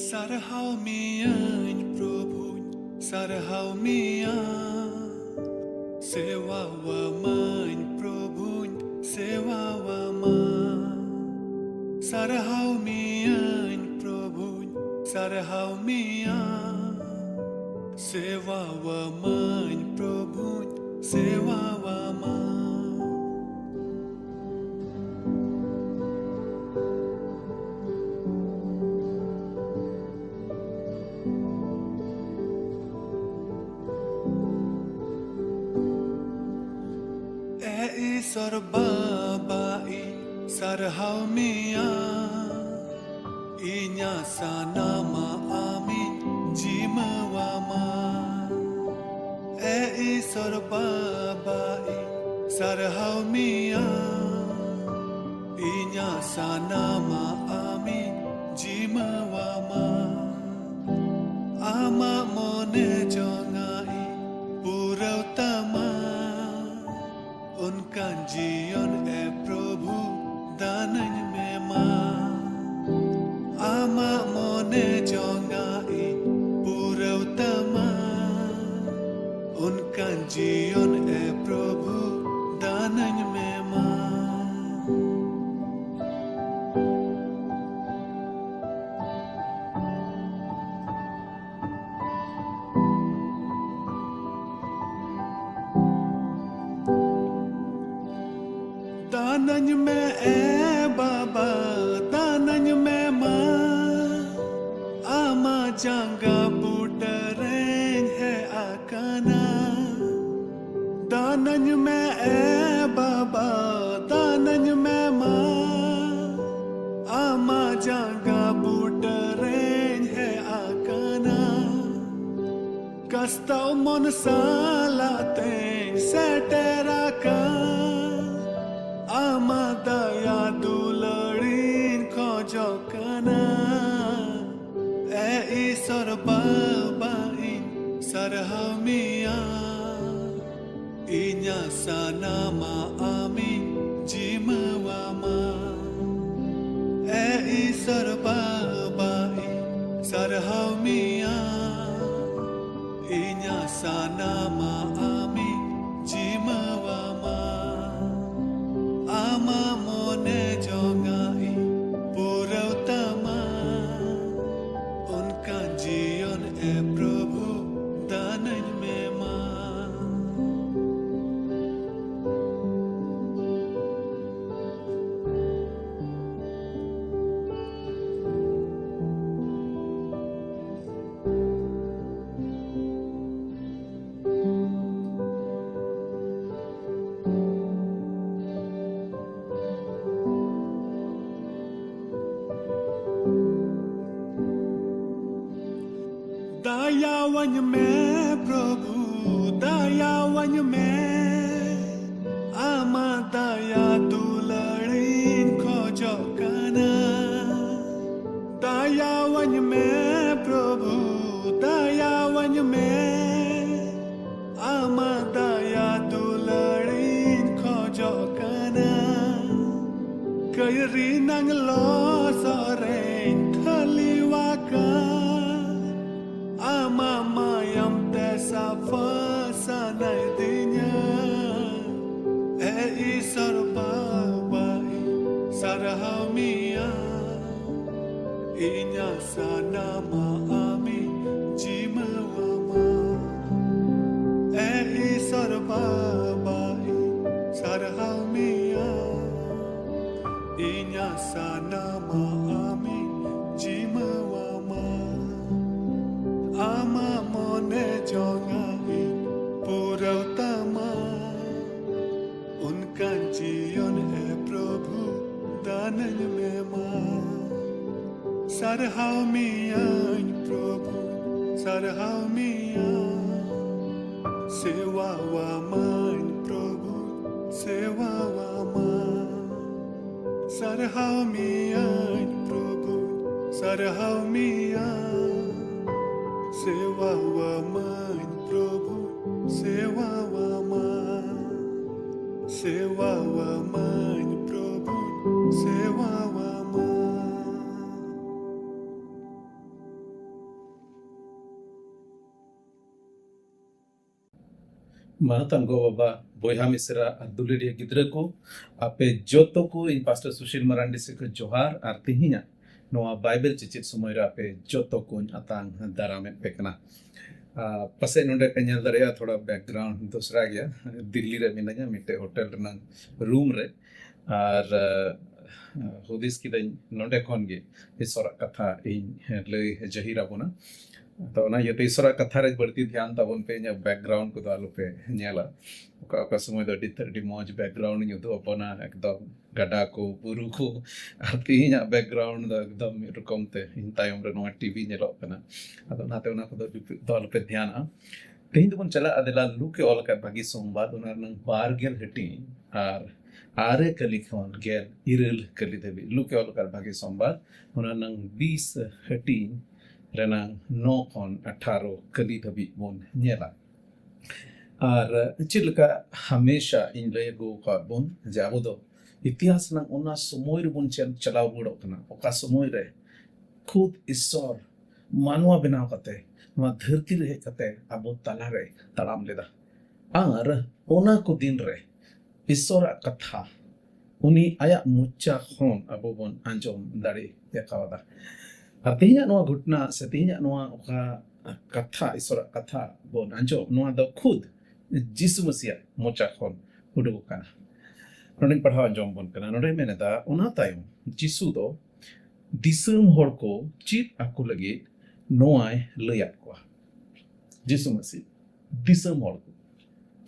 Sarhau mian Prabhu, sarhau mian Sewa wa man Prabhu, sewa wa man Sarhau mian Prabhu, sarhau mian Sewa wa man Prabhu, sewa wa man Sorbabai sarhau mian Inya sanama amin jimawama sorbabai sarhau mian Inya sanama amin jimawama Ama mone jongai purau tama उनका जीवन है प्रभु दानन में मां आमा मोने जोंगाई पुरौतमा उनका जीवन है प्रभु दानन में मां दानन में बाबा दानन में मां आमा जांगा बुटरें है आकाना दानन में बाबा दानन में मां आमा जांगा बुटरें है आकाना कस्ताव मन सालाते सेटेरा का Ama daya dularin kojokana sorbabai sarhau mian Inya sanama amin jimawama sorbabai sarhau mian Inya sanama amin jimawama Ama mone jongai purautama Unka जीवन है प्रभु दानन में मां दयावन में प्रभु दयावन में आमा दया दुलड़ीन खोजो कना दयावन में प्रभु दयावन में आमा दया दुलड़ीन खोजो कना कैरी नंग लो Soren थलीवाका Ama mayam tesa fasanai dinya sorbabai sarhau mian Inya sanama amin jimawama sorbabai sarhau mian Inya sanama amin jimawama Ama mone jongai purautama Unka जीवन है प्रभु दानन में मां Sarhau mian Prabhu sarhau mian Sewa wa man Prabhu sewa wa man Sarhau mian Prabhu sarhau mian Sewa wa man Prabhu, sewa wa man, sewa wa man Prabhu, sewa wa man. Manatan go baba boyha misra aduliria gidra ko ape joto ko in pastor Sushil Marandi se ko johar ar tihinya noa Bible chichit sumoira ape joto ko atang darame pekna पसे नोंडे पेñal दरिया थोड़ा background दूसरा गया दिल्ली रे मिनाया मिटे hotel running room रे और हुदिस की दई नोंडे खन गे इसरा कथा इन लई जहीरा बोना तो ना ये इसरा कथा रे बढ़ती ध्यान ताबन पे nya बैकग्राउंड को दालो पे ñela का समय दो डिथर मौज बैकग्राउंड न्यू तो अपना एकदम गडा को बुरु को आती nya बैकग्राउंड द एकदम रकम ते इन तायम रे नो टीवी ñelo kana ado nate ona ko दालो पे ध्यान आ तेहिं दोबन चला अदला लुके ऑल का बागी सोमवार उनार नंग बारगेल हटी आर आरे कली खन गेल इरल कली देवी लुके ऑल का बागी सोमवार उनार नंग 20 हटी renang 9 kon 18 kali dhabi bon ñela ar chilka hamesha in lay go ka bon jabo do इतिहास नंग उना समय रे बन चलाव बुड़ो कना ओका समय रे खुद ईश्वर मानवा बनाव कते मा धरती रे कते अबो तला रे तड़ाम लेदा आर ओना को दिन रे ईश्वर कथा उनी आया मुच्चा खन अबो बन अंजम दाड़ी देखावदा artinya noa घटना से तिnya noa ओका कथा ईश्वर कथा bon anjo noa do khud jisu Masih mocha खन उडुक kana नोडिंग पढ़ाव अंजम बन kana नोडे मेनेदा ओना तायम जिसु दो दिसम हर को चित आकु लगे नोआय लयात को जिसु मसीह दिसम हर को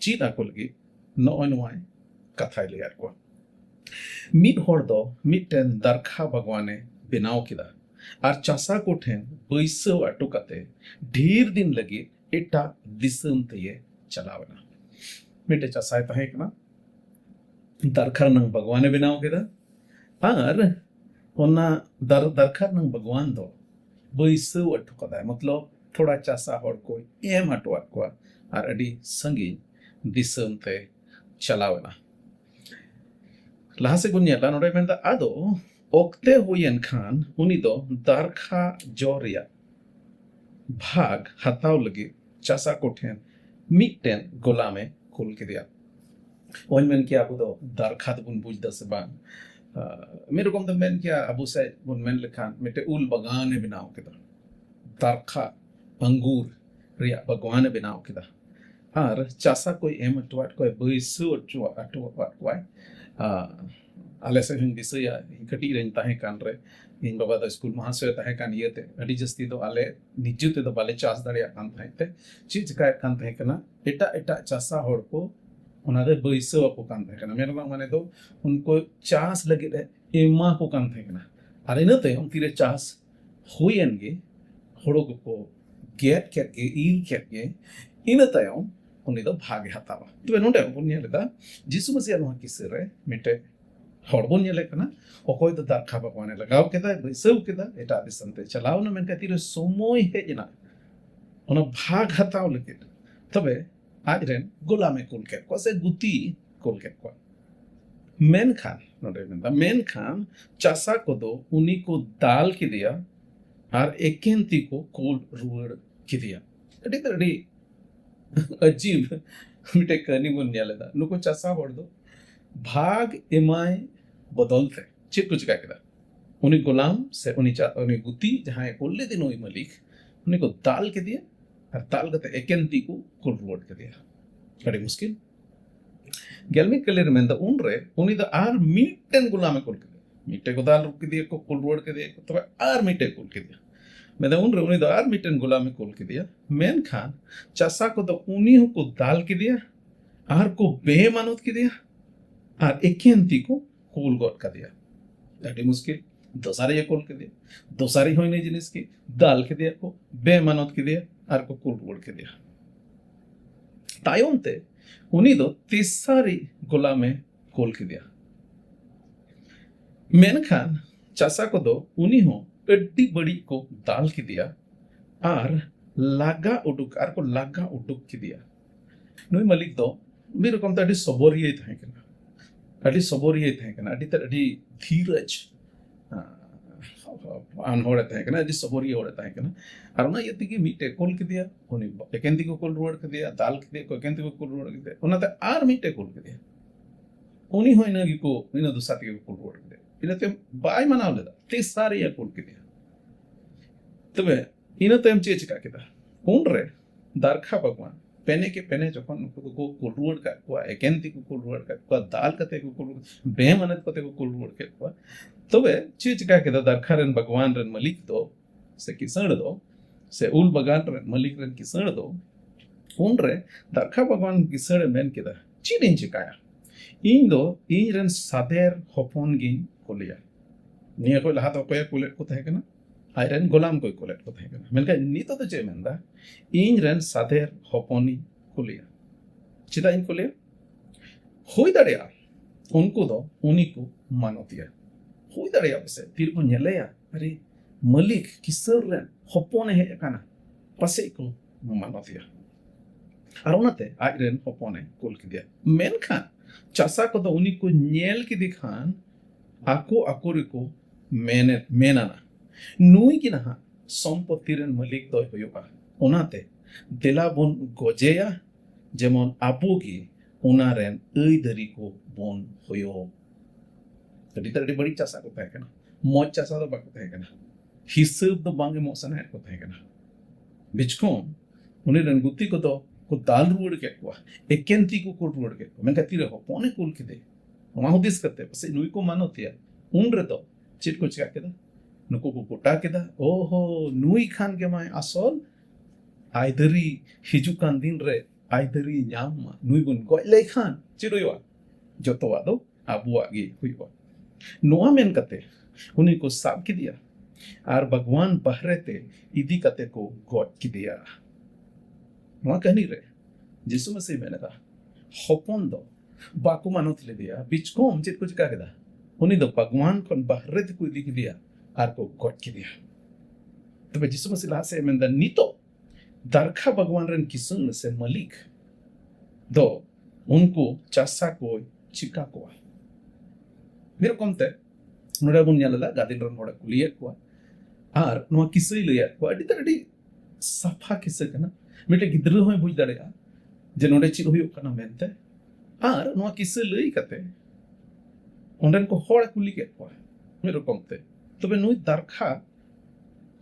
चित आकु लगे नोआय कथा लयात को मिट हर दो मिटन दरखा भगवाने बेनाव किदा और चासा को ठेन बैसव अटो कते ढेर दिन लगे एटा दिसम ते चलावना मिटे चासा तहे कना दरखर नंग भगवाने बनाव केदा और ओना दरखर नंग भगवान दो बैसव अटो कदा मतलब थोड़ा चासा हर को एम अटो को और अडी संगी दिसम ते चलावना लहासे गुन्याला नोडे मेंदा आदो ओक्ते हुयन खान उनी दो दरखा जोरिया भाग हताव लगे चासा कोठेन मिटन गोलामे कुल के दिया ओन मेन क्या अबु दो दरखा बुन बुझ दस बान मेरे को तो मेन क्या अबु से बुन मेन लिखान मिटे उल बगाने बनाओ के दरखा अंगूर रिया बगवाने बनाओ के और चासा कोई एम अटवाट कोई बैसु अटवाट कोई आले से हिंग दिसया कटी रेन ताहे कान रे इन बाबा द स्कूल महाशय ताहे कान येते अडी जस्ती दो आले निजुते दो बाले चास दरिया कान थाइते चीज काय कान थाइ कना एटा एटा चासा होड़ को उनादे बैसव को कान थाइ कना मेरा माने दो उनको चास लगे एमा को कान थाइ कना अरे न ते हम तिरे चास होयन गे होड़ो को गेट केट गे ईल केट गे इन तायम उनी दो भागे हतावा तो नोडे उनी लेदा जिसु मसीह नो किसरे मिटे हड़बन ये लेकना ओकोय तो दार खाबा कोने लगाव केदा बैसव केदा एटा दिसंते चलाव न मेन कतिरे सोमोय हेजना ओना भाग हताव लगे तबे आज रेन गोलामे कुल के को से गुती कुल के को मेन खान नोडे मेन खान चासा को दो उनी को दाल के दिया और एकेंती को कुल रुड़ के दिया अडी अजीब मिटे कनी मुन नेलेदा नुको चासा हड़ दो भाग एमाय बदलते चित कुछ का केदा उनी गुलाम से उनी गुती जहां कोल्ले दिन ओई मलिक उनी को दाल के दिया और दाल कते एकेंती को कुल रोड के दिया बड़ी मुश्किल गेलमी कलेर मेंदा उन रे उनी द आर मीटन गुलाम कुल के मीटे को दाल के दिया को कुल रोड के दिया तो आर मीटे कुल के दिया मैं उन रे उनी द आर मीटन गुलाम कुल के दिया मेन खान चासा को तो उनी को दाल के दिया आर को बेमानत के दिया और एकेंती को कुल गोट का दिया अड़ी मुश्किल दो सारे ये कुल के दिया दो सारी होई नहीं जिनिस की दाल के दिया को बेमानत के दिया और को कुल गोट के दिया तायों ते उनी दो तीसरी गुलामे कुल के दिया मेन खान चासा को दो उनी हो एड्डी बड़ी को दाल के दिया और लागा उडुक और को लागा उडुक के दिया नुई मलिक दो मेरे को तो अड़ी सबोरिये था कि अड़ी सबोरिये थे कि अड़ी तर अड़ी धीरज an hore tahe kana adi sabori hore tahe kana arona yati ki mite kol ke dia oni ekenti ko kol ruwad ke dia dal ke dia ko ekenti ko kol ruwad ke dia onate ar mite kol ke dia oni hoina gi ko ina du sati ko kol ruwad ke dia inate bai manaw leda te sari ya kol ke dia तबे इना तो हम चेच का किदा कौन रे दारखा भगवान पेने के पेने जखन को कुलरुड का को एकेंती को कुलरुड का को दाल कते को कुलरुड बेमनत कते को कुलरुड के को तबे चेच का किदा दारखा रन भगवान रन मलिक दो से किसण दो से उल बगान रन मलिक रन किसण दो कौन रे दारखा भगवान किसण मेन किदा चिदिन चिकाया इन दो इन रन सादेर होपन गी कोलिया निया को लहा तो कोया कुलेट को तहे कना आयरन गोलाम कोई कोलेट को तहे मेनका नितो तो चे मेनदा इन रन सादेर होपनी कुलिया चिदा इन कुलिया होई दड़िया उनको दो उनी को मानोतिया होई दड़िया बसे फिर को नेलेया अरे मलिक किसर रन होपने हे काना पसे को मानोतिया अरुणते आयरन होपने कुल के दिया मेनखा चासा को दो उनी को नेल की दिखान आको आकोरी को मेनाना नुई की नहा सम्पत्तिरन मलिक दो होयोगा ओनाते देला बोन गोजेया जेमन आपुगी ओनारेन एई दरी को बोन होयो तड़ी तड़ी बड़ी चासा को तहे कना मोज चासा दो बाको तहे कना हिसाब दो बांगे मोसन है को तहे कना बिचकोन उनी रन गुत्ती को तो को दाल रुड़ के को एकेंती को रुड़ के मैं कहती रहो पोने कुल के दे वहां हुदिस करते बस नुई को मानोतिया उन रे तो चिट को चिका के नुको को गोटा केदा ओहो नुई खान के माय आसल आइदरी हिजुकान दिन रे आइदरी ᱧᱟᱢ मा नुई बुन गय ले खान चिरोयवा जतवा दो आबुआ गे हुइवा नोआ मेन कते उनी को साब की दिया आर भगवान बहरेते इदी कते को गॉड की दिया नोआ कहनी रे जिसु मसीह मेनदा होपन दो बाकु मानोत ले दिया बिचकोम चित कुछ का केदा उनी दो भगवान कोन बहरेते को इदी की दिया आर को गॉड की दिया तबे जिसु मसीह लासे मेनदा नीतो दारखा भगवान रन किसुन से मलिक दो उनको चासा को चिका को मेरे कोमते नोडा बुन यालला गादिन रन होड़ा कुलिया को आर नो किसई लया को अडी तडी सफा किसे कना मेटे गिद्र होय बुझ दड़या जे नोडे चिर होयो कना मेनते आर नो किसे लई कते ओंडन को होड़ा कुली के को मेरे कोमते तबे नुई दारखा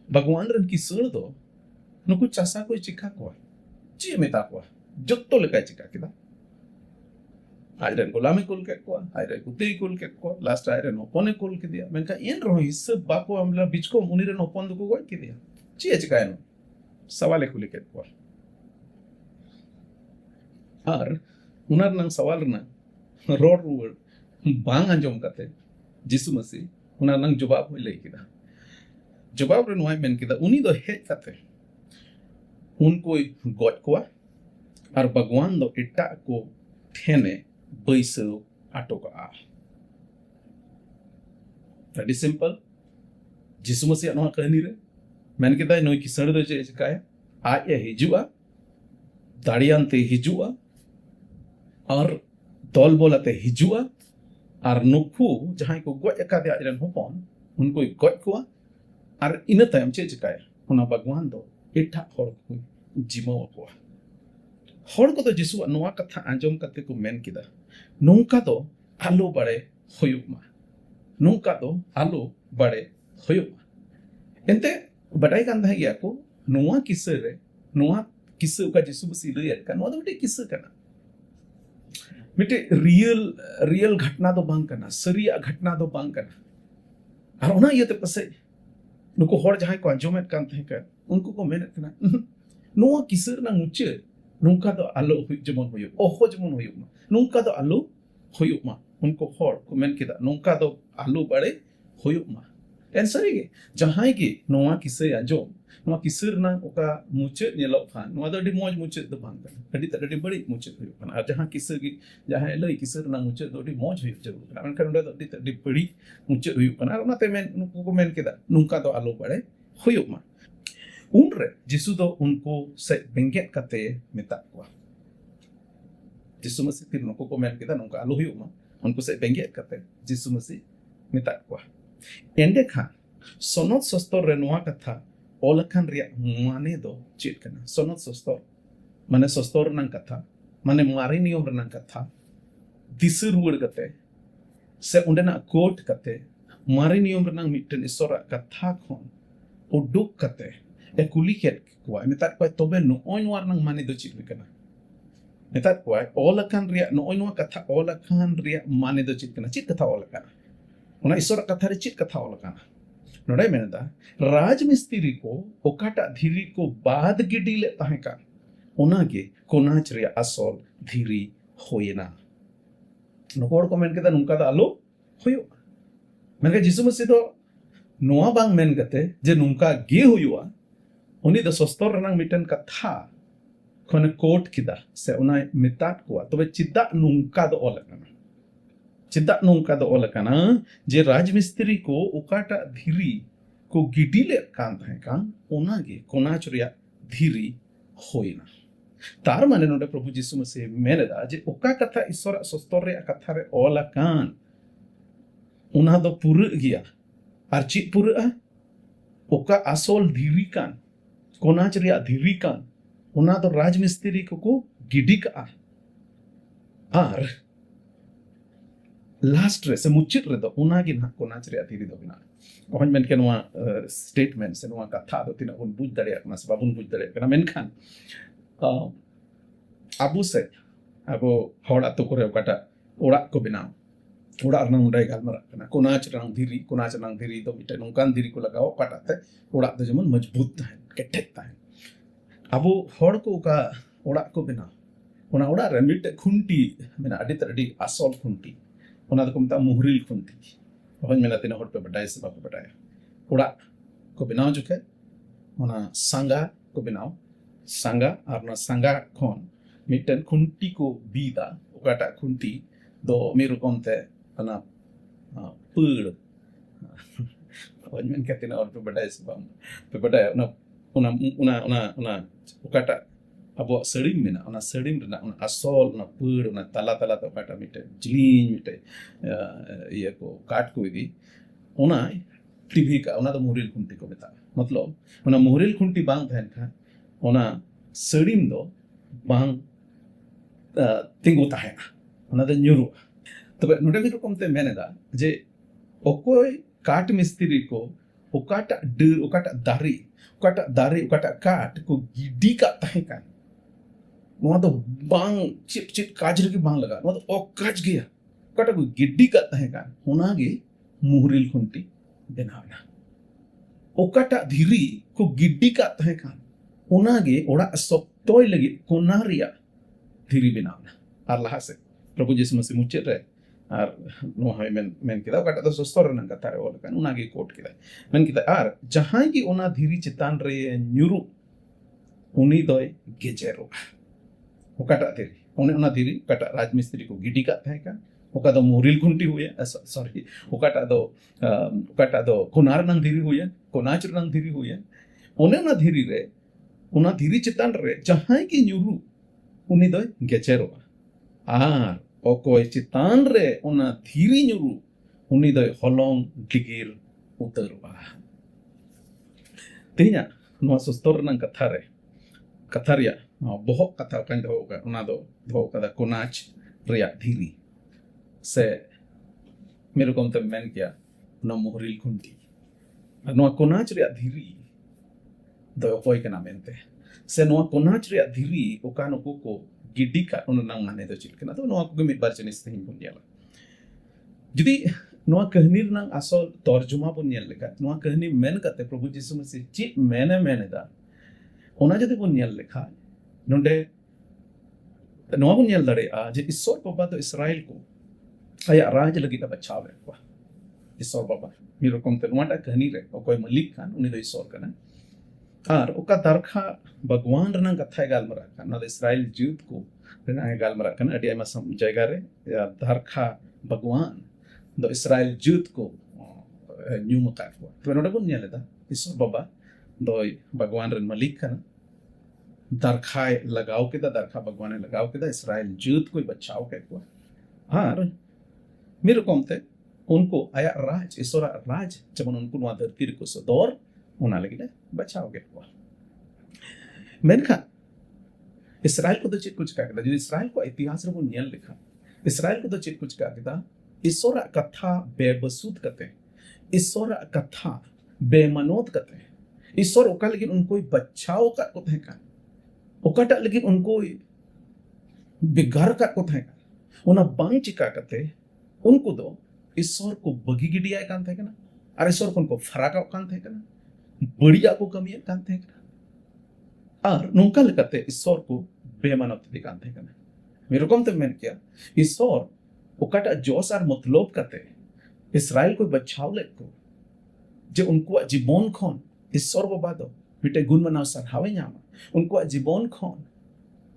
भगवान रन किसण दो नुकु चासा कोई चिका को ची मेता को जत्तो लेका चिका किदा आयरन गोलामी कुल के को आयरन कुते कुल के को लास्ट आयरन ओपने कुल के दिया मेनका इन रो हिस्से बाको हमला बीच को मुनिरन ओपन को गय के दिया ची चिका नो सवाल कुल के को आर उनार नंग सवाल ना रोड रूड बांग अंजम कते जिसु मसीह उनार नंग जवाब होय लई किदा जवाब रे नोय मेन किदा उनी दो हे कते उनको गॉड को और भगवान दो इट्टा को ठेने बैसो आटोका दैट इज सिंपल जिसु मसीह नो कहनी रे मेन के दाय नोई किसण दो जे काय आज ए हिजुआ दाड़ियांते हिजुआ और दल बोलाते हिजुआ और नुकु जहां को गॉड एका दे आजरन होपन उनको गॉड को और इन तायम चे काय उना भगवान दो इट्ठा हर को जिमाव को हर को तो जिसु नोआ कथा आंजम कते को मेन किदा नोंका दो आलो बड़े होयुमा नोंका दो आलो बड़े होयुमा एंते बड़ाई कान था गया को नोआ किसे रे नोआ किसे का जिसु मसीह लय का नोआ दो किसे कना मिटे रियल घटना दो बांग कना सरिया घटना दो बांग कना और ओना ये ते पसे नुको हर जहां को आंजमेट कान थे का उनको को मेन कना नोआ किसर ना मुचे नुका दो आलो जमन होयो ओहो जमन होयो नुका दो आलो होयो मा उनको हर को मेन किदा नुका दो आलो बड़े होयो मा एंसरी गे जहां के नोआ किसे आजो नोआ किसर ना ओका मुचे नेलो खान नोआ दो डी मोज मुचे दो बांग कना अडी तडी बड़ी मुचे होयो खान और जहां किसे गे जहां लई किसर ना मुचे दो डी मोज होयो जरूर खान मेनखान दो डी तडी बड़ी मुचे होयो खान और नाते मेन नुको को मेन किदा नुका दो आलो बड़े होयो मा उनरे जिसु दो उनको से बेंगेट कते मेता को जिसु मसीह फिर नुको को मेन किदा नुका आलो होयो मा उनको से बेंगेट कते जिसु मसीह मेता को एंडे खा sonot sostor re noa katha olakan ria mane do chit kana sonot sostor mane sostor nang katha mane mari niom renang katha disur word kate se undena quote kate mari niom renang mitten isora katha khon uduk kate e kuliket kwa metat kwa tobe no onwar nang mane do chit kana metat kwa olakan ria no onwa katha olakan ria mane do chit kana chit katha olakan una isora katha re chit katha olakan नोड़े मेनदा राजमिस्त्री को ओकाटा धीरी को बाद गिडीले तहका ओनागे कोनाच रे असोल धीरी होयना नोकोड़ को main केदा नुका दा आलो होयो मेनका जिसु मसीह दो नोआ बांग मेन कते जे नुका गे होयुआ उनी द सस्तर रनंग मिटन कथा कोने कोट किदा से उना मितात को तबे चिदा नुका दो ओलकना चिदा नोंका दो ओलकना जे राजमिस्त्री को उकाटा धीरी को गिडीले कान तहका ओनागे कोनाच रिया धीरी होइना तार माने नोडे प्रभु यीशु मसीह मेनेदा जे ओका कथा ईश्वर सस्तर रे कथा रे ओलकान उना दो पुरु गिया आर ची पुरु ओका असोल धीरी कान कोनाच रिया धीरी कान उना दो राजमिस्त्री को गिडी का आर लास्ट रे से मुचित रे दो उनागी ना कोनाच रे धीरी दो बिना ओहन मेन के नोआ स्टेटमेंट से नोआ कथा दो तिना उन बुझ दड़े ना से बाबुन बुझ दड़े कना मेनखान आबू से आबो हड़ा तो करे काटा ओड़ा को बिना ओड़ा रना मुंडा गालमरा कना कोनाच रंग धीरी दो मिटे नोंकान धीरी को लगाओ काटा ते ओड़ा दो जेमन मजबूत ताहे केटेक ताहे आबो हड़ को का ओड़ा को बिना ओना ओड़ा रे मिटे खुंटी मेना अडी असोल खुंटी ओना दो को मता मुहरिल खुंटी ओहन मेना तिना हड़ पे बटाय से बाको बटाय ओड़ा को बिनाव जुके ओना सांगा को बिनाव सांगा और ना सांगा खोन मिटन खुंटी को बीदा ओकाटा खुंटी दो मेरु कोमते ओना पड़ ओहन मेन के तिना हड़ पे बटाय से बाम पे बटाय ओना ओकाटा अब सड़ीम में ना सड़ीम ना असोल ना पड़ ना तला तो काटा मिटे जिलीन मिटे ये को काट को इदी ओना टीवी का ओना तो मुहरिल खुंटी को बेता मतलब ओना मुहरिल खुंटी बांग तहन खा ओना सड़ीम दो बांग तिंगु ताहेना ओना दो न्यूरु तबे नोडे भी रकम ते मेनेदा जे ओकोय काट मिस्त्री को ओकाटा दारी ओकाटा काट को गिडी का ताहेका नोआ तो बांग चिप काज रे बांग लगा नोआ तो ओकाज गया ओकाटा को गिडी का ताहेका ओनागे मुहरिल खुंटी बेनावना ओकाटा धीरी को गिडी का ताहेका ओनागे ओड़ा सप्तोय लगी कोनारिया धीरी बेनावना आर लहा से प्रभु यीशु मसीह मुचे रे आर नोहा मेन किदा ओकाटा तो सस्तर रनंग कथा रे ओलकन ओनागे कोट किदा मेन किदा आर जहां की ओना धीरी चितान रे न्यूरु उनी दोय गेजेरो ओकाटा धीरी ओना धीरी ओकाटा राजमिस्त्री को गिडी का ताहेका ओका दो मुहरिल खुंटी हुए सॉरी ओकाटा दो कोनार नंग धीरी हुए कोनाच नंग धीरी हुए ओना धीरी चितान रे जहां की न्यूरु उनी दोय गेजेरो आर ओकोय चितान रे ओना धीरी न्यूरु उनी दोय हलोंग डिगिर उतरवा तेना नोआ सस्तर नंग कथा रिया बहुत कथा कान दो का ओना दो कदा कोनाच रिया धीरी से मेरे को तो मेन किया ना मुहरिल खुंटी नोआ कोनाच रिया धीरी दो होय कना मेनते से नोआ कोनाच रिया धीरी ओकानो को गिडी का ओना नंग माने दो चिल कना तो नोआ को मिद बार जनिस थिंग बुनियाला जदी नोआ कहानी नंग असल तर्जुमा बुनियल लेका नोआ कहानी मेन कते प्रभु यीशु मसीह ची मेने दा ओना जदी बुनियल लेखा नोंडे नोआ बुनियल दरे आ जे ईश्वर बाबा तो इस्राएल को आया राज लगी दा बचाव रे को ईश्वर बाबा मेरो कोमते नोआटा कहानी रे कोई मलिक खान उनी दो ईश्वर कना आर ओका दरखा भगवान रना कथा गालमरा कना इस्राएल जूत को रना गालमरा कना अडी आमा जगह रे दरखा भगवान दो इस्राएल जूत को न्यू मका को तो नोडे बुनियल दा ईश्वर बाबा दो भगवान रन मलिक कना दरखा लगाओ के दरखा भगवान लगाओ के इस्राएल जूत को बचाओ के को आर मेरे कोमते उनको आया राज ईश्वरा राज जब उनको नवा धरती को सदोर उना लगी बचाव के मेनखान इसराइल को तो चेक कुछ का जो इसराइल को इतिहास रे बन नेल लिखा इसराइल को तो चेक कुछ का ईश्वरा कथा बेबसूद कते ईश्वरा कथा बेमनोत कते ईश्वर ओका लेकिन उनको बचाव का को थे का ओकाटा लेकिन उनको बिगाड़ का को थे का उना बांग चिका कते उनको दो ईश्वर को बगी गिडिया कान थे ना और ईश्वर को उनको फराका कान थे ना बढ़िया को कमिया कान थे ना और नोंका लेकते ईश्वर को बेमानत दिखान थे ना मेरे को तो मैंने किया ईश्वर ओकाटा जोश और मतलब कते इसराइल को बचाव ले को जे उनको जीवन खन ईश्वर बाबा दो मिटे गुण मनाव सरहावे नामा उनको जीवन खन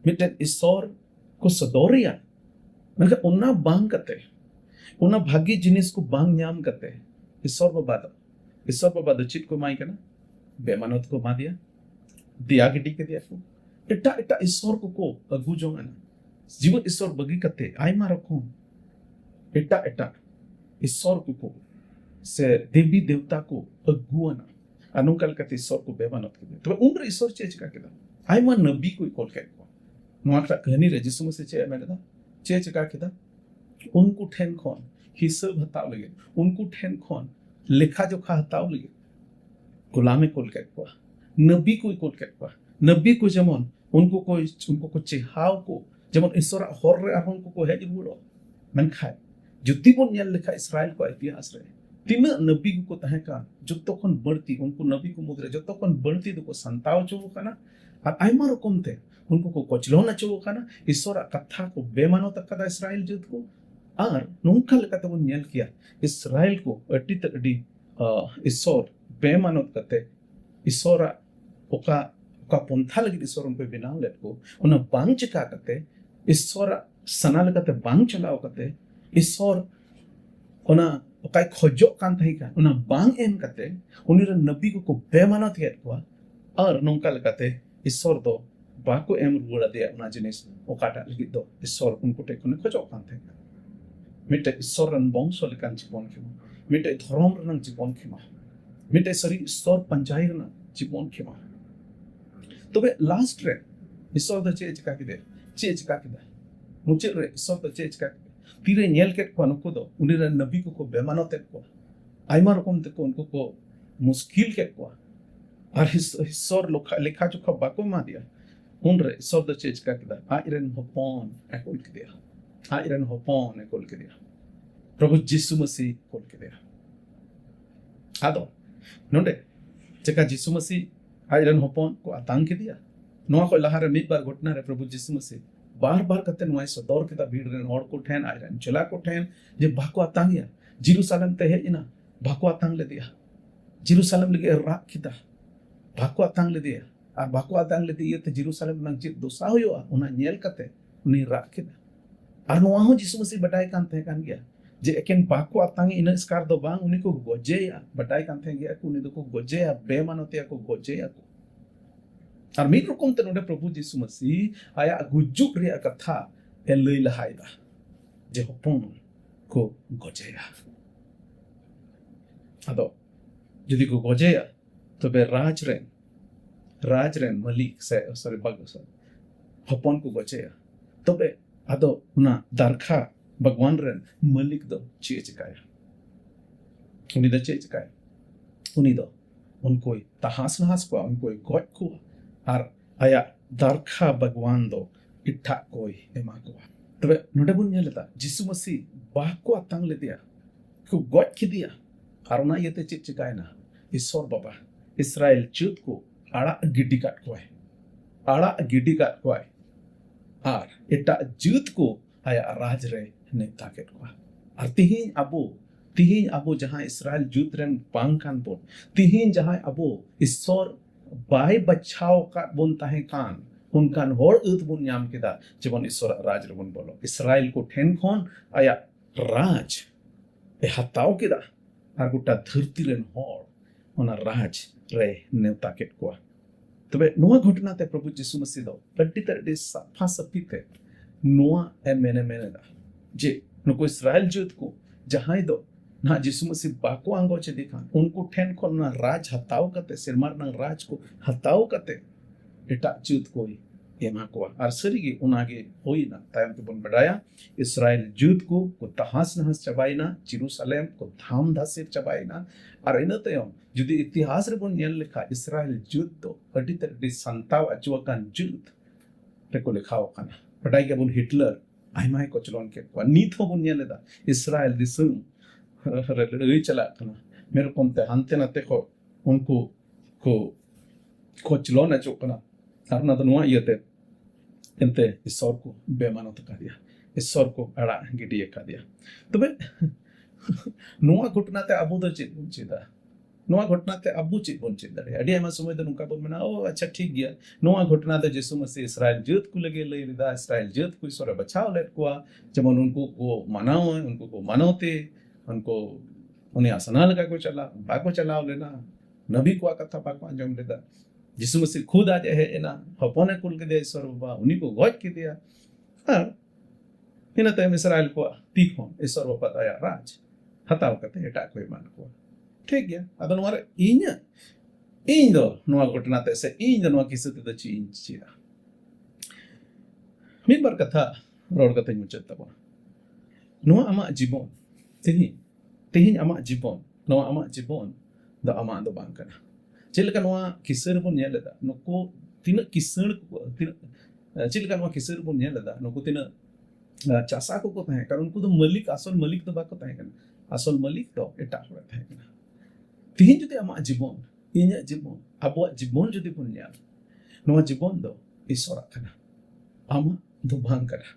मिटे ईश्वर को सदोरिया मतलब उन्ना बांग कते उन्ना भागी जिनिस को बांग न्याम कते ईश्वर बाबा दो चित को माई करना बेमानत को मा दिया गिटी के दिया को इटा इटा ईश्वर को अगु जोंगना जीवन ईश्वर बगी कते आई मारो कौन इटा इटा ईश्वर को से देवी देवता को अगुआना अनुकल कते ईश्वर को बेमानत के तो उम्र ईश्वर चेच का केदा आई मा नबी को कॉल के को नोआटा कहनी रे जिसु में से चे मैंने था चेच का केदा उनको ठेन खोन हिसाब हताव लगे उनको ठेन खोन लेखा जोखा हताव लगे गुलामे कॉल के को नबी को कॉल के को नबी को जेमन उनको को चेहाव को जेमन ईश्वर हर रे आर उनको को हेज बुड़ो मन खाए जुति बन नेल लेखा इसराइल को इतिहास रे तीन नबी को तहे का जतो खन बढ़ती उनको नबी को मुद्रे जतो खन बढ़ती तो को संताव चो कना और आयमा रकम थे उनको को कोचलो न चो कना ईश्वर कथा को बेमानो तक कदा इसराइल जुत को और नोंका लेका तो नेल किया इसराइल को अड्डी तक अड्डी ईश्वर बेमानो कते ईश्वर ओका ओका पंथा लगी ईश्वर उनको बिनाव लेट को उन बांग चिका कते ईश्वर सना लेकते बांग चलाव कते ईश्वर उना ओकाय खोजो कान थई का उना बांग एम कते उनिर नबी को बेमानत हेत को और नोंका लेकते ईश्वर दो बाको एम रुड़ा दे उना जिनिस ओकाटा लगी दो ईश्वर उनको टेकुने खोजो कान थई का मिटे ईश्वर रन बंश लेकान जीवन खिमा मिटे धर्म रन जीवन खिमा मिटे सरी ईश्वर पंचाय रन जीवन खिमा तबे लास्ट रे ईश्वर द चेच का के मुचे रे ईश्वर द चेच का तीरे नेल के को नको दो उनिर नबी को बेमानत को आइमा रकम ते को उनको को मुश्किल के को और ईश्वर लेखा जोखा बाको मा दिया उन रे ईश्वर द चेच का के आइरन होपन एकोल के दिया आइरन होपन एकोल के दिया प्रभु यीशु मसीह कोल के दिया आदो नोंडे चेका यीशु मसीह आइरन होपन को आतांग के दिया नोआ को लहारे मिद बार घटना रे प्रभु यीशु मसीह बार बार कते नोआ सदौर के भीड़ रे हड़ को ठेन आइरन चला को ठेन जे भाको आतांगिया जेरूशलेम ते हेजना भाको आतांग ले दिया जेरूशलेम लगे राख किदा भाको आतांग ले दिया और भाको आतांग ले दिया ते जेरूशलेम नंग जे दोसा होयो उना नेल कते उनी राख किदा और नोआ हो यीशु मसीह बटाई कान थे कान गया जे एकेन बाको आतांग इन स्कार दो बांग उनी को गोजेया बटाई कान थे गया उनी दो को गोजेया बेमानोतिया को गोजेया को और मिद रकम ते नोडे प्रभु यीशु मसीह आया गुजुक रे कथा ए लई लहाइदा जे होपन को गोजेया आदो जदि को गोजेया तो बे राज रेन मलिक से सॉरी बग होपन को गोजेया तो बे आदो उना दारखा भगवान रेन मलिक दो चे चिकाया उनी द चे चिकाया उनी दो उनको तहास नहास को उनको गोट को और आया दारखा भगवान दो इट्ठा कोई एमा को तबे नोडे बुन नेलता यीशु मसीह बाको आतांग ले दिया को गोट की दिया और ना येते चे चिकायना ईश्वर बाबा इस्राएल चुत को आड़ा गिड्डी काट को है आड़ा गिड्डी काट को है और इटा जुत को आया राज रे नेता के को और तिहिन अबो जहां इस्राएल जुत रेन पांग कान बोल तिहिन जहां अबो ईश्वर बाय बचाव का बुन ताहे कान उनकान होड़ उत बुन नाम केदा जेबन ईश्वर राज रे बुन बोलो इस्राएल को ठेन खोन आया राज ए हताव केदा और गोटा धरती रेन होड़ ओना राज रे नेता के को तबे नोआ घटना ते प्रभु यीशु मसीह दो लड्डी तरडी साफा सपीते नोआ ए मेने दा जे नको इस्राएल जुत को जहां दो ना जिसु मसीह बाको आंगो चे दिखान उनको ठेन को ना राज हताओ कते सिरमार ना राज को हताओ कते एटा जुत कोई एमा को और सरीगे उनागे होई ना तायम के बन बढ़ाया इस्राएल जुत को तहास नहस चबाइना जेरूशलेम को धाम धासिर चबाइना और इन तयम जुदी इतिहास रे बन नेल लेखा इस्राएल जुत दो अडी तडी संताव अचुवकान जुत रे को लेखाओ काना बढ़ाई के बन हिटलर आइमाय को चलोन के को नीत हो बन नेल दा इस्राएल दिसुम लड़ाई चला करना मेरे को हंते नाते को उनको को चलोना चुकना करना तो नुआ ये एंते ईश्वर को बेमानत कर दिया ईश्वर को अड़ा गिडिए कर दिया तो बे नुआ घटना ते अबू दो चित बुंचिदा नुआ घटना ते अबू चित बुंचिद दरे अडी एमा समय तो नुका बोल मना ओ अच्छा ठीक गया नुआ घटना ते यीशु मसीह इस्राएल जुत को लगे ले लिदा इस्राएल जुत को ईश्वर बचाव लेट को जब उनको को मनाओ उनको को मनोते उनको उन्हें आसना लगा को चला बाको चलाओ लेना नबी को कथा बाको अंजम लेदा यीशु मसीह खुद आ जाए ना हपोने कुल के दे ईश्वर बाबा उन्हीं को गॉड के दिया हाँ इन तय इस्राएल को पीक हो ईश्वर बाबा दया राज हताओ करते एटा कोई मान को ठीक गया अदन वारे इन दो नुआ घटना ते से इन दो नुआ किसे ते चीन चिरा मिन बार कथा रोड कथा मुचत तबा नुआ अमा जीवन तेहिन अमा जीवन नुआ अमा जीवन द अमा दो बांग कना चिलका नुआ किसर बन नेल दा नुको तिन किसण चिलका नुआ किसर बन नेल दा नुको तिन चासा को तहे कारण उनको तो मालिक असल मालिक तो बाको तहे कना असल मालिक तो एटा हो तहे कना तिहिन जुदि अमा जीवन इन्या जीवन अबो जीवन जुदि बन नेल नुआ जीवन दो ईश्वर कना अमा दो बांग कना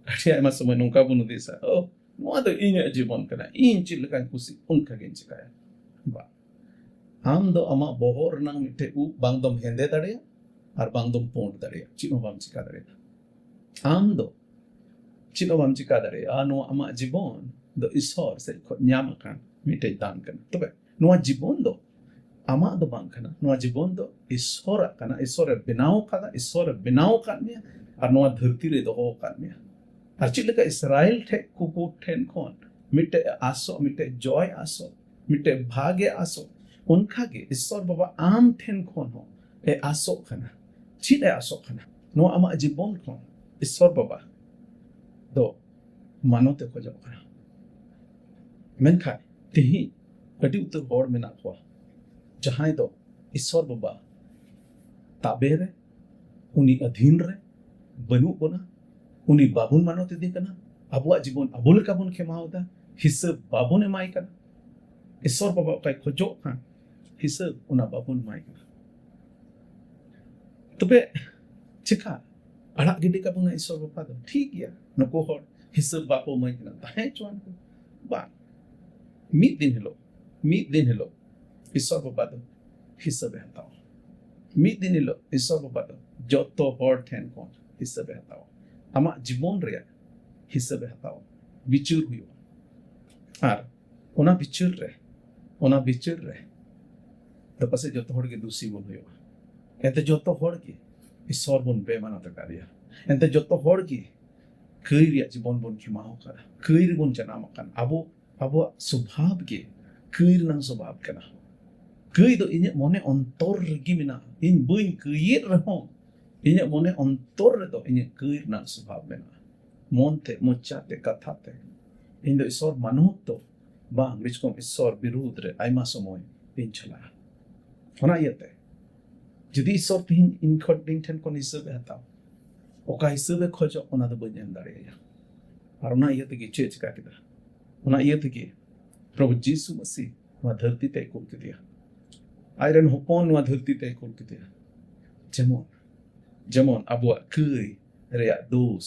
अठिया एमा समय नुका बनु देसा ओ नुआ तो इन्या जीवन कना इन चिलका कुसी उनका गेन चिकाया बा आम दो अमा बोहर नंग मिठे उ बांग दम हेंदे दड़े और बांग दम पोंड दड़े चिनो बाम चिका दड़े आम दो चिनो बाम चिका दड़े नो अमा जीवन दो ईश्वर से को न्याम कान मिठे दान कन तबे नो जीवन दो अमा दो बांग कना नो जीवन दो ईश्वर कना ईश्वर बनाओ कदा ईश्वर बनाओ कान में और नो धरती रे दो हो कान में और चिलका इस्राएल ठे कुकु ठेन कोन मिठे आसो मिठे जॉय आसो मिठे भाग्य आसो उनका गे ईश्वर बाबा आम ठेन खोन हो ए आसो खना चित ए आसो खना नो अमा जीवन खोन ईश्वर बाबा दो मानोते को जाओ खना मेनखा तेही अडी उतर होड़ में ना हुआ जहां दो ईश्वर बाबा ताबे रे उनी अधीन रे बनु कोना उनी बाबुन मानोते दे कना अबुआ जीवन अबुल का बुन खेमा होता हिस्से बाबुने माई कना ईश्वर बाबा का खोजो हां हिसाब उना बाबुन माई कना तबे चिका अड़ा गिडी का बुना ईश्वर बाबा दो ठीक गया नको होड़ हिसाब बापो माई कना ताहे चुआन को बा मीत दिन हेलो ईश्वर बाबा दो हिसाब हताओ मीत दिन हेलो ईश्वर बाबा दो जोतो होड़ ठेन कोन हिसाब हताओ अमा जीवन रे हिसाब हताओ बिचुर हुयो आर ओना बिचुर रे तो पसे जोतो होड़ के दूसरी बोल हुयो एते जोतो होड़ के ईश्वर बन बेमाना तकारिया एते जोतो होड़ के कईरिया जीवन बन खिमाओ करा कईर बन जनाम कन अबो स्वभाव के कईर ना स्वभाव कना कई दो इने मने अंतर रगी मिना इन बइन कईर रहो इने मने अंतर रे दो इने कईर ना स्वभाव मेना मोनते मोचाते कथाते इन दो ईश्वर मानोत तो बांग रिचकोम ईश्वर विरुद्ध रे आइमा समय इन चला होना येते जदि ईश्वर तिन इन खडिंग ठन कोन हिसाब हताओ ओका हिसाब खोजो ओना दो बन एम दाड़ेया और ओना येते के चेच का किदा ओना येते के प्रभु यीशु मसीह वा धरती ते कोल के दिया आयरन होपन वा धरती ते कोल के दिया जेमन अबुआ कई रेया दोस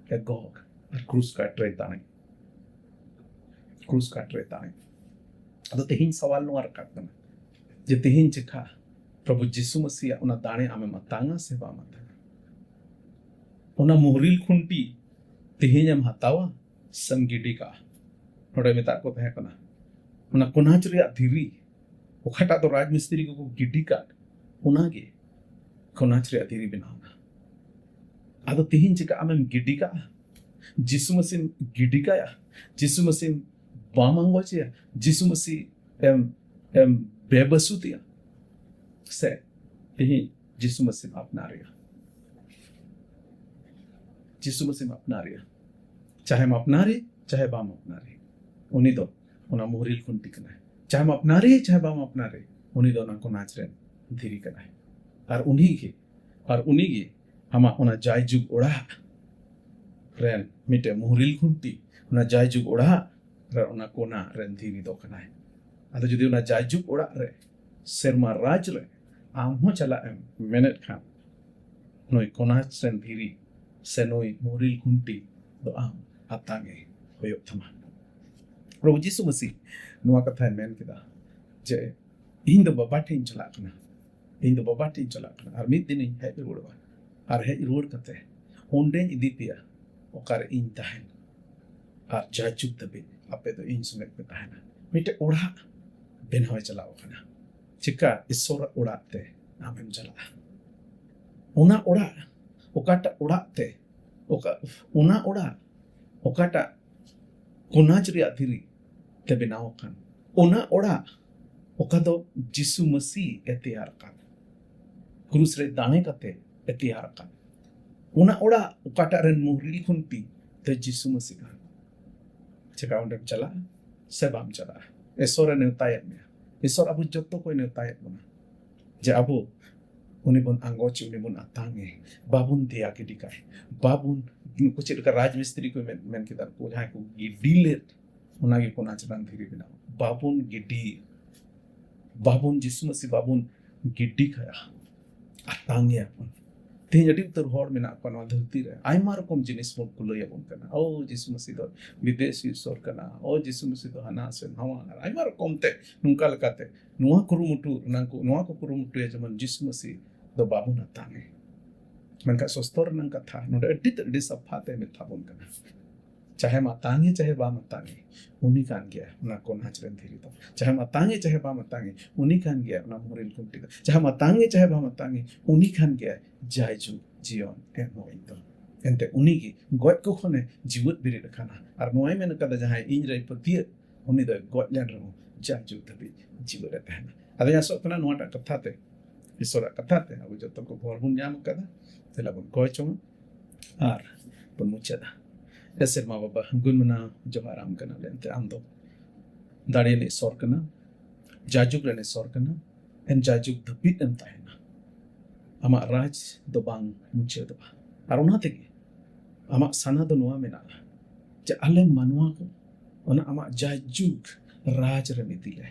के गोग और क्रूस काट रे ताने अदो तेहिन सवाल नो रखा कना जे तेहिन चिखा प्रभु यीशु मसीह उना दाणे आमे मतांगा सेवा मत उना मोहरिल खुंटी तेहिन हम हतावा संगिडी का नोडे मेता को तहे कना उना कोनाच रे धीरी ओखटा तो राजमिस्त्री को गिडी काट उनागे कोनाच रे धीरी बनाना अदो तेहिन चिका आमे गिडी का यीशु मसीह गिडी का या यीशु मसीह Bamangol siya, Jisu Masih bebasu tiya. Se, tihi Jisu Masih अपना रहा, Jisu Masih अपना रहा, चाहे हम अपना रहे, चाहे बाम अपना रहे, उन्हीं दो, उन्हें मुहरिल कुंटी करना है, चाहे हम अपना रहे, चाहे बाम अपना रहे, उन्हीं दो ना को नाच रहे, धीरे करना है, और उन्हीं के, हम उन्हें जाय जुग उड़ा, रेन मिटे मुहरिल कुंटी, उन्हें जाय जुग उड़ा, रेन उन्हें को ना रेन धीरे दो करना है, अतः जो उन्हें जाय जुग उड़ा रहे, सेरमा राज रहे, आम चला मेनेट खान, नोई को नाच रेन धीरे, से नोई मुहरिल कुंटी दो आम atange hoyok tama. Probu Jisu Masih nuwa katha men kita je indo babati chalak na, indo babati chalak na, ar mid din hai ruwa, ar hai ruwa kate, onde idipia, okar in tahen, ar jajub tabi, ape to in sumek betahen, mite ura ben hoy chalao kana, chika isora ura te, amem chala, una ura, okata ura te, una ura, okata kunaj riya diri te benaw kan ona ora okado Jisu Masih etiyar kan krus re dane kate etiyar kan ona ora okata ren muhril kunti te Jisu Masih kan cheka onde chala sebam chala esora ne tayat me esor abu jotto koi ne tayat bona je abu uni bon angochi uni bon atange babun dia ke dikai babun कुछ का राजमिस्त्री को मैं किधर को जहाँ को Giddi late उन्हें को नाचना धीरे बिना बाबून Jisu Masih बाबून गिड्डी खाया आतांगे अपन तीन जड़ी उतर हॉर में ना अपन वाला धरती रहे आई मार कम जिनिस मोट कुलो या बन करना ओ Jisu Masih तो विदेशी सोर करना ओ Jisu Masih तो हना से नवा आई मार कम ते नुका लगाते नुआ कुरुमुटु नुआ को कुरुमुटु या जमन Jisu Masih तो बाबून आतांगे Mengka sostor nang kata, nunda edit sapate metabon kana. Chahe matangi, chahe ba matangi, unikan gya, na kon hachren thiri to. Chahe matangi, chahe ba matangi, unikan gya, na muril kunti to. Chahe matangi, chahe ba matangi, unikan gya, jaiju jion emo into. Ente unigi, goit ko khone jiwut biri rakana. Ar noai men kada jahe injrai patir, uni do goit len ro jaiju tabi jiwut rakana. Ada ya so kana nuata kathate, isora kathate, abu joto ko bhorhun jam kada. Telah pun kocong, ar pun mucada. Esir ma baba gun mana Joharam kana lente ando. Dari le sor kana, jajuk le sor kana, en jajuk dapit en tahena. Ama raj dobang mucada ba. Aruna tegi, ama sana do nuwa menala. Ja ale manwa ko, ona ama jajuk raj remitile.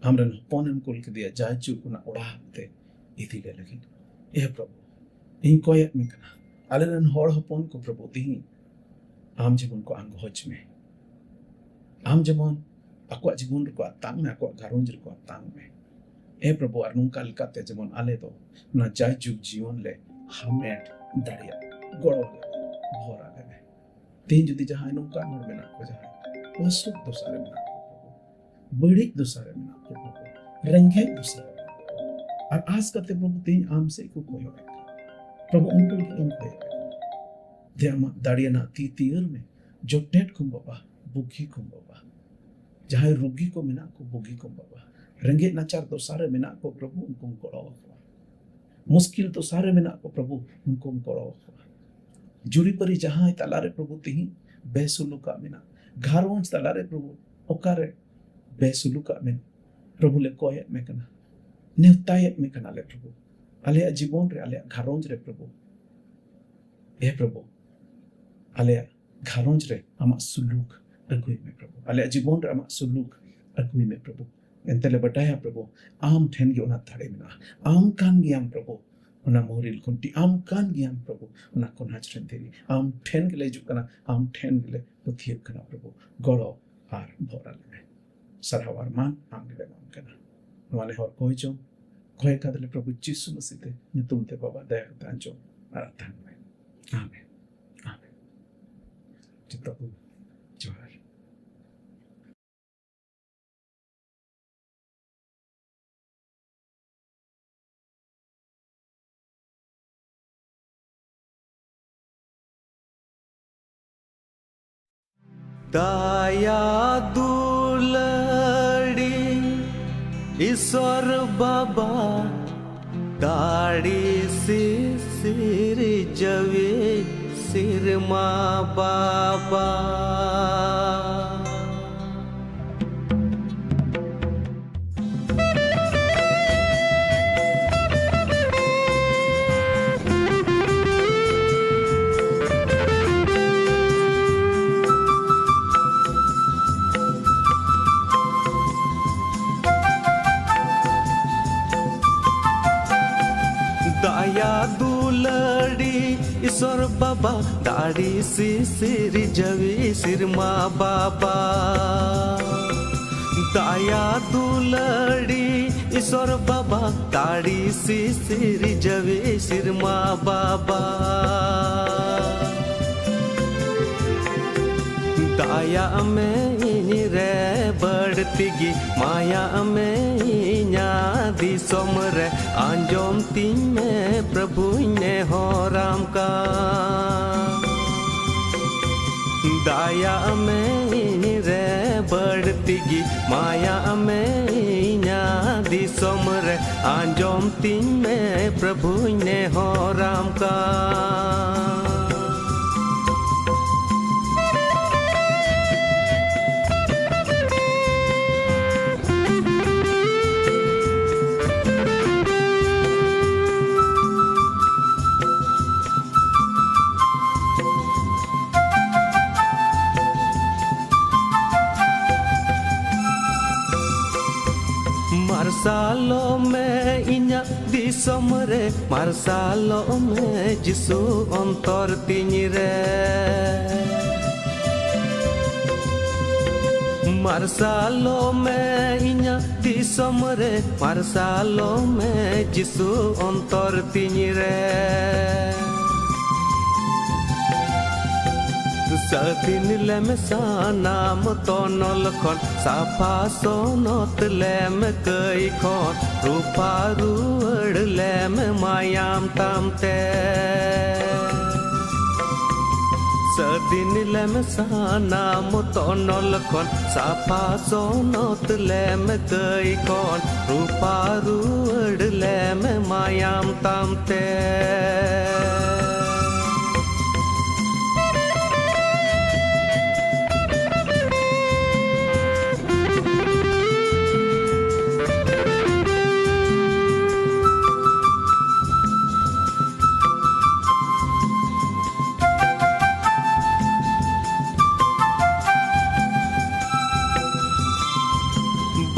Amran ponem kul ke dia jajuk una urate itile lagi. Eh Prabhu. इन कोयत में कना अलरन होड़ हपोन को प्रभु दी आम जीवन को आंग होच में आम जीवन अक्वा जीवन को तांग में अक्वा घरोंज को तांग में ए प्रभु अरुण काल काते जीवन आले तो ना जाय जुग जीवन ले हमेट दरिया गोड़ो भोरा ले तीन जुदी जहां नुका नोर में ना को जहां वो सुख दोसारे में ना बड़ी दोसारे में ना को रंगे दोसारे और आज करते प्रभु तीन आम से को कोई हो Prabhu uncle ingkwe dia ma dariana titir में जो टेट कुम बाबा बुगी कुम बाबा जहाँ रुगी को मिना को बुगी कुम बाबा रंगे नाचार तो सारे मिना को प्रभु उनको कोड़ा हुआ मुश्किल तो सारे मिना को प्रभु उनको कोड़ा हुआ जुड़ी परी जहाँ तलारे प्रभु तिही बेसुलुका मिना घारों तलारे प्रभु ओकारे बेसुलुका मिना प्रभु ले कोयत में कना नेवतायत में कना ले प्रभु Alea जीवन रे alea घरोंज रे प्रभु ए प्रभु alea घरोंज रे आमा सुलूक अगुई में प्रभु alea जीवन रे आमा सुलूक अगुई में प्रभु एंतले बताया प्रभु आम ठेन गे उना थाड़े मिना आम कान गियाम प्रभु उना मोरिल कुंटी आम कान गियाम प्रभु उना कोन हाचरेन तेरी आम ठेन गे ले जुकना आम ठेन गे ले पुथियक कना प्रभु गड़ो आर भोरा ले सरहवार मान आम गे मान कना वाले हर कोई जो कोई कादले प्रभु Jisu Masih ते nyutum te baba daya tanjo aratan me amen amen kita pun Johar दया दुलड़ी ईश्वर बाबा दाढ़ी से सिर जवे सिर माँ बाबा दया दुलड़ी ईश्वर बाबा दाढ़ी से सिर जवे सिर माँ बाबा दया दुलड़ी ईश्वर बाबा दाढ़ी से सिर जवे सिर माँ बाबा दया में रे बढ़ती माया में दी सोमरे आंजोम तीन में प्रभु ने हो राम का दया में रे बढ़ती माया में दी सोमरे आंजोम तीन में प्रभु ने हो राम का मार्सालो में इन्या दिसम रे मार्सालो में जिसु अंतर तिनी रे मार्सालो में इन्या दिसम रे मार्सालो में जिसु अंतर तिनी रे सदिन लेम सानाम तोनल खन साफा सोनत लेम कई खन रूपा रुअड़ लेम मायाम तामते सदिन लेम सानाम तोनल खन साफा सोनत लेम कई खन रूपा रुअड़ लेम मायाम तामते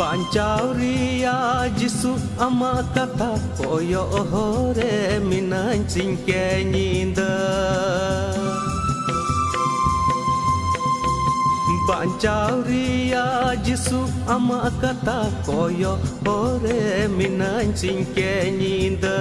Bancauriya jisu ama kata koyo hore minan singke nyinda Bancauriya jisu ama kata koyo hore minan singke nyinda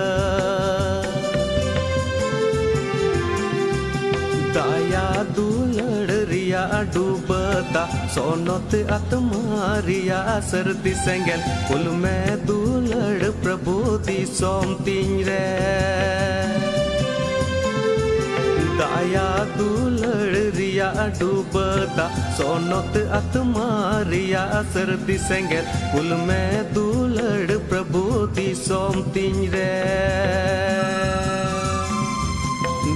Daya dulad riya डूबता सोनत आत्मारिया सर्दी सेंगल कुल में दुलड़ प्रभु दी सोम तीन रे दया दुलड़ रिया डूबता सोनत आत्मारिया सर्दी सेंगल कुल में दुलड़ प्रभु दी सोम तीन रे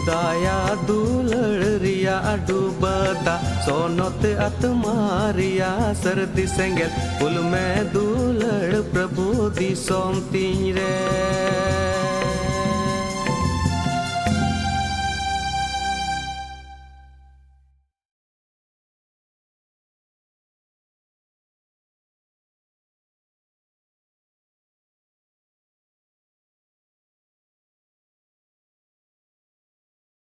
दया दुलड़ रिया डूबता सोनत आत्मारिया सर्दी सेंगल कुल में दुलड़ प्रभु दी सोम तीन रे